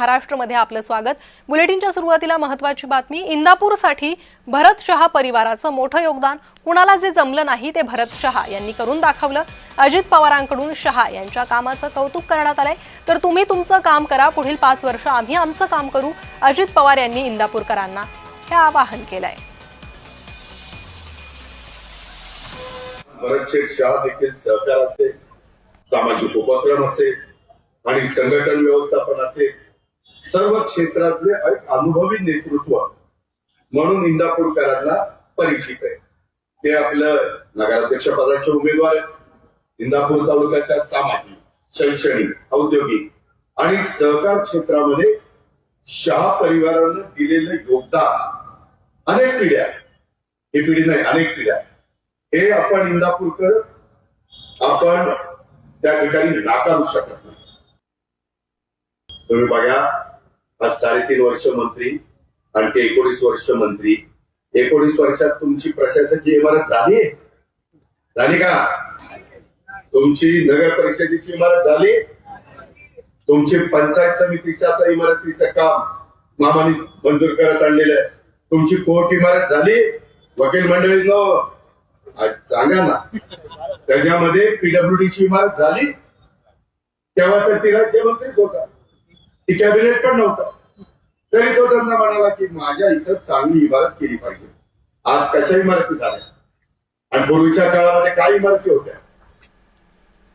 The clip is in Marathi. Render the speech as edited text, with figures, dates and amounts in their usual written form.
महाराष्ट्रमध्ये आपलं स्वागत। बुलेटिनच्या सुरुवातीला महत्त्वाची बातमी। इंदापूरसाठी भरत शहा परिवाराचं मोठं योगदान। कुणाला जे जमलं नाही ते भरत शहा यांनी करून दाखवलं। अजित पवारांकडून शहा यांच्या कामाचं कौतुक करण्यात आलंय। तर तुम्ही तुमचं काम करा, पुढील 5 वर्ष आम्ही आमचं काम करू, अजित पवार यांनी इंदापूरकरांना हे आवाहन केलंय। भरत शहा देखील सहकाराचे सामाजिक उपक्रम असेल आणि संघटन व्यवस्थापन असेल, सर्व क्षेत्रातले एक अनुभवी नेतृत्व म्हणून इंदापूरकरांना परिचित आहे। ते आपलं नगराध्यक्ष पदाचे उमेदवार इंदापूर तालुक्याच्या सामाजिक, शैक्षणिक, औद्योगिक आणि सहकार क्षेत्रामध्ये शहा परिवारानं दिलेलं योगदान अनेक पिढ्या, ही पिढी नाही अनेक पिढ्या, हे आपण इंदापूरकर आपण त्या ठिकाणी नाकारू शकत नाही। तुम्ही बघा, आज 3.5 वर्ष मंत्री, आणखी 19 वर्ष मंत्री, 19 वर्षात तुमची प्रशासकीय इमारत झाली का? तुमची नगर परिषदेची इमारत झाली? तुमची पंचायत समितीच्या आता इमारतीचं काम मामानी मंजूर करत आणलेलं आहे। तुमची कोर्ट इमारत झाली? वकील मंडळींनो सांगा ना, त्याच्यामध्ये पीडब्ल्यूडीची इमारत झाली? तेव्हा तर ती राज्यमंत्रीच होता, ती कॅबिनेट पण नव्हता, तरी तो त्यांना म्हणाला की माझ्या इथं चांगली इमारत केली पाहिजे। आज कशा इमारती झाल्या आणि पूर्वीच्या काळामध्ये काय इमारती होत्या?